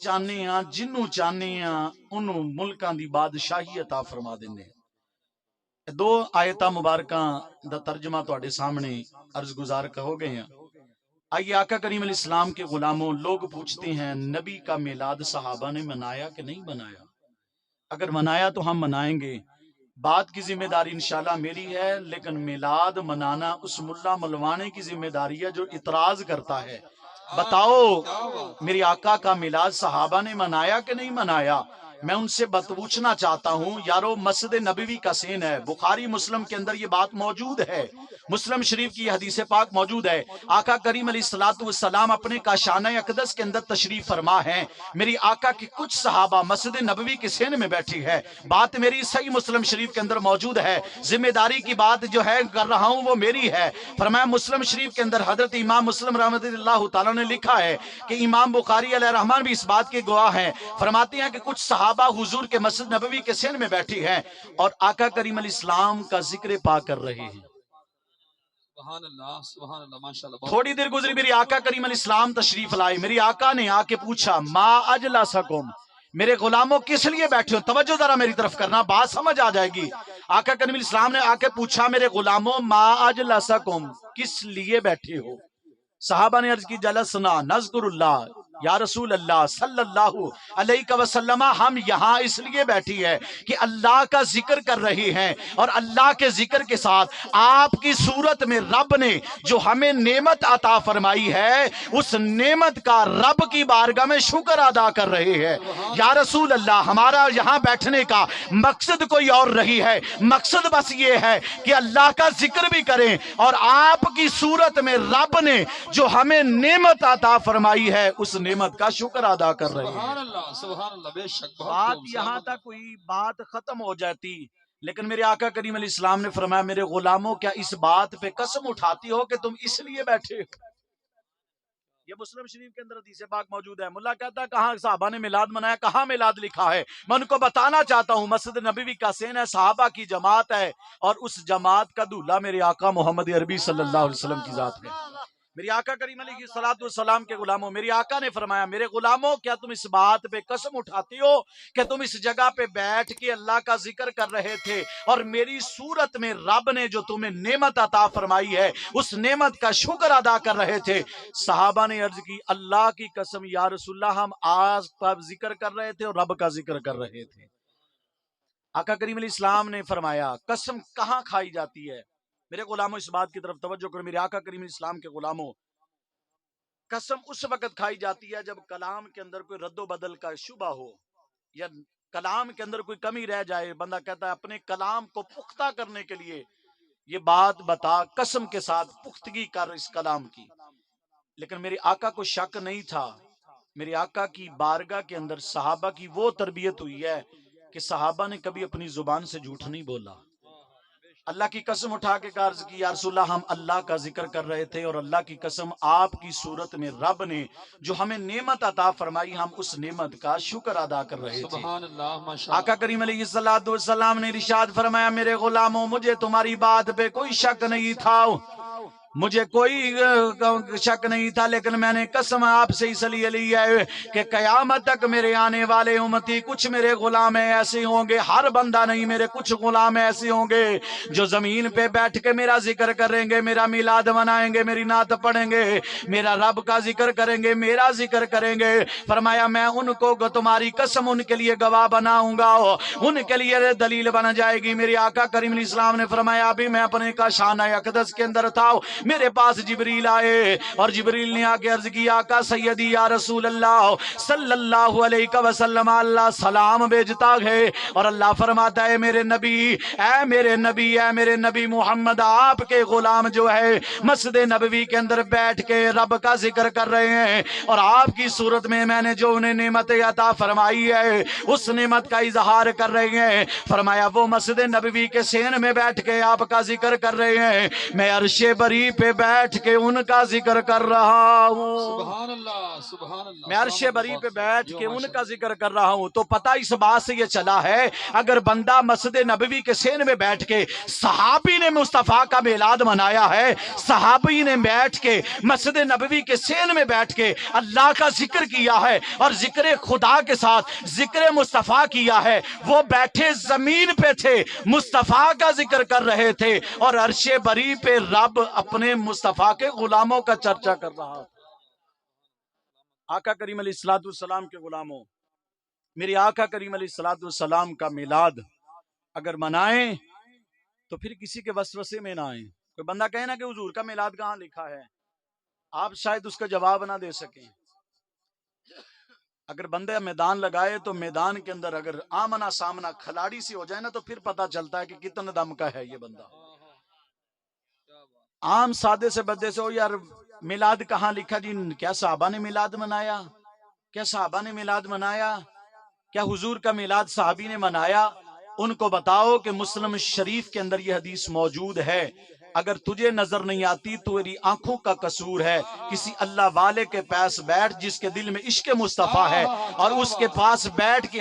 چاہنے ہاں جنوں چاہنے ہاں انہوں ملکاں دی بادشاہی عطا فرما دینے. دو آیتاں مبارکاں دا ترجمہ تواڈے سامنے عرض گزار ہو گئے ہیں. آئیے آقا کریم علیہ السلام کے غلاموں، لوگ پوچھتے ہیں نبی کا میلاد صحابہ نے منایا کہ نہیں منایا؟ اگر منایا تو ہم منائیں گے، بات کی ذمہ داری انشاءاللہ میری ہے، لیکن میلاد منانا اس ملا ملوانے کی ذمہ داری ہے جو اعتراض کرتا ہے. بتاؤ میری آقا کا میلاد صحابہ نے منایا کہ نہیں منایا؟ میں ان سے پوچھنا چاہتا ہوں یارو، مسجد نبوی کا سین ہے، بخاری مسلم کے اندر یہ بات موجود ہے، مسلم شریف کی حدیث پاک موجود ہے. آقا کریم علیہ السلام اپنے کاشانہ اقدس کے اندر تشریف فرما ہے. میری آقا کی کچھ صحابہ مسجد نبوی کے سین میں بیٹھی ہے، بات میری صحیح مسلم شریف کے اندر موجود ہے، ذمہ داری کی بات جو ہے کر رہا ہوں وہ میری ہے. فرمایا مسلم شریف کے اندر حضرت امام مسلم رحمۃ اللہ تعالیٰ نے لکھا ہے کہ امام بخاری علیہ الرحمن بھی اس بات کے گواہ ہیں. فرماتے ہیں کہ کچھ صحابہ حضور کے مسجد نبوی کے سین میں بیٹھی ہیں اور آقا کریم علیہ السلام کا ذکر پاک کر رہے ہیں. سبحان اللہ ماشاءاللہ. تھوڑی دیر گزری، میری آقا کریم علیہ السلام تشریف لائے. میری آقا نے آ کے پوچھا ما اجلسکم، میرے غلاموں کس لیے بیٹھے ہو؟ توجہ ذرا میری طرف کرنا، بات سمجھ آ جائے گی. آقا کریم علیہ السلام نے آ کے پوچھا میرے غلاموں ما اجلسکم، کس لیے بیٹھے ہو؟ صحابہ نے عرض کی جلسنا نذکر اللہ یا رسول اللہ صلی اللہ علیہ وسلم، ہم یہاں اس لیے بیٹھی ہے کہ اللہ کا ذکر کر رہی ہیں، اور اللہ کے ذکر کے ساتھ آپ کی صورت میں رب نے جو ہمیں نعمت عطا فرمائی ہے اس نعمت کا رب کی بارگاہ میں شکر ادا کر رہے ہیں. یا رسول اللہ، ہمارا یہاں بیٹھنے کا مقصد کوئی اور رہی ہے، مقصد بس یہ ہے کہ اللہ کا ذکر بھی کریں اور آپ کی صورت میں رب نے جو ہمیں نعمت عطا فرمائی ہے اس نعمت کا شکر ادا کر رہے ہیں. سبحان اللہ بے شک. بات یہاں تک کوئی بات ختم ہو جاتی، لیکن میرے آقا کریم علیہ السلام نے فرمایا میرے غلاموں کیا اس بات پہ قسم اٹھاتی ہو کہ تم اس لیے بیٹھے ہو؟ یہ مسلم شریف کے اندر حدیث پاک موجود ہے. ملا کہتا ہے کہاں صحابہ نے میلاد منایا، کہاں میلاد لکھا ہے؟ میں ان کو بتانا چاہتا ہوں مسجد نبوی کا سین ہے، صحابہ کی جماعت ہے، اور اس جماعت کا دولہ میرے آقا محمد عربی صلی اللہ علیہ وسلم کی ذات ہے. میری آقا کریم علیہ الصلوۃ والسلام کے غلاموں، میری آقا نے فرمایا میرے غلاموں کیا تم اس بات پہ قسم اٹھاتی ہو کہ تم اس جگہ پہ بیٹھ کے اللہ کا ذکر کر رہے تھے اور میری صورت میں رب نے جو تمہیں نعمت عطا فرمائی ہے اس نعمت کا شکر ادا کر رہے تھے؟ صحابہ نے عرض کی اللہ کی قسم یا رسول اللہ، ہم آج کا ذکر کر رہے تھے اور رب کا ذکر کر رہے تھے. آقا کریم علیہ السلام نے فرمایا قسم کہاں کھائی جاتی ہے؟ میرے غلاموں اس بات کی طرف توجہ کرو، میرے آقا کریم علیہ السلام کے غلاموں، قسم اس وقت کھائی جاتی ہے جب کلام کے اندر کوئی رد و بدل کا شبہ ہو یا کلام کے اندر کوئی کمی رہ جائے. بندہ کہتا ہے اپنے کلام کو پختہ کرنے کے لیے یہ بات بتا، قسم کے ساتھ پختگی کر اس کلام کی. لیکن میرے آقا کو شک نہیں تھا، میرے آقا کی بارگاہ کے اندر صحابہ کی وہ تربیت ہوئی ہے کہ صحابہ نے کبھی اپنی زبان سے جھوٹ نہیں بولا. اللہ کی قسم اٹھا کے عرض کی یا رسول اللہ، ہم اللہ کا ذکر کر رہے تھے اور اللہ کی قسم آپ کی صورت میں رب نے جو ہمیں نعمت عطا فرمائی ہم اس نعمت کا شکر ادا کر رہے تھے. سبحان اللہ ماشاءاللہ. آقا کریم علیہ السلام نے ارشاد فرمایا میرے غلاموں مجھے تمہاری بات پہ کوئی شک نہیں تھا، مجھے کوئی شک نہیں تھا، لیکن میں نے قسم آپ سے اس لیے لی ہے کہ قیامت تک میرے آنے والے امتی کچھ میرے غلام ایسے ہوں گے، ہر بندہ نہیں، میرے کچھ غلام ایسے ہوں گے جو زمین پہ بیٹھ کے میرا ذکر کریں گے، میرا میلاد منائیں گے، میری نعت پڑھیں گے، میرا رب کا ذکر کریں گے، میرا ذکر کریں گے. فرمایا میں ان کو تمہاری قسم ان کے لیے گواہ بناؤں گا، ان کے لیے دلیل بن جائے گی. میرے آقا کریم علیہ السلام نے فرمایا ابھی میں اپنے کاشانہ اقدس کے اندر تھا، میرے پاس جبریل آئے اور جبریل نے آکے عرض کی آقا سیدی یا رسول اللہ صلی اللہ علیہ وسلم، اللہ سلام بھیجتا ہے اور اللہ فرماتا ہے میرے نبی، اے میرے نبی، اے میرے نبی محمد، آپ کے غلام جو ہے مسجد نبوی کے اندر بیٹھ کے رب کا ذکر کر رہے ہیں اور آپ کی صورت میں نے جو انہیں نعمت عطا فرمائی ہے اس نعمت کا اظہار کر رہے ہیں. فرمایا وہ مسجد نبوی کے سین میں بیٹھ کے آپ کا ذکر کر رہے ہیں، میں عرش بری پہ بیٹھ کے ان کا ذکر کر رہا ہوں، سبحان اللہ سبحان اللہ میں عرش بری پہ بیٹھ کے ان کا ذکر کر رہا ہوں۔ تو پتہ اس بات سے یہ چلا ہے اگر بندہ مسجد نبوی کے سین میں بیٹھ کے صحابی نے مصطفیٰ کا میلاد منایا ہے، صحابی نے بیٹھ کے مسجد نبوی کے سین میں بیٹھ کے اللہ کا ذکر کیا ہے اور ذکر خدا کے ساتھ ذکر مصطفیٰ کیا ہے، وہ بیٹھے زمین پہ تھے، مصطفیٰ کا ذکر کر رہے تھے اور عرش بری پہ رب اپنے مصطفیٰ کے غلاموں کا چرچا کر رہا تھا۔ آقا کریم علیہ الصلوۃ والسلام کے غلاموں، میری آقا کریم علیہ الصلوۃ والسلام کا میلاد اگر منائیں تو پھر کسی کے وسوسے میں نہ آئیں۔ کوئی بندہ کہے نا کہ حضور کا میلاد کہاں لکھا ہے، آپ شاید اس کا جواب نہ دے سکیں۔ اگر بندہ میدان لگائے تو میدان کے اندر اگر آمنا سامنا کھلاڑی سی ہو جائے نا تو پھر پتہ چلتا ہے کہ کتنا دم کا ہے یہ بندہ۔ عام سادے سے بدے سے ہو یار میلاد کہاں لکھا جی، کیا صحابہ نے میلاد منایا، کیا صحابہ نے میلاد منایا، کیا حضور کا میلاد صحابی نے منایا؟ ان کو بتاؤ کہ مسلم شریف کے اندر یہ حدیث موجود ہے، اگر تجھے نظر نہیں آتی تو تیری آنکھوں کا قصور ہے۔ کسی اللہ والے کے پاس بیٹھ جس کے دل میں عشق مصطفیٰ ہے اور اس کے پاس بیٹھ کے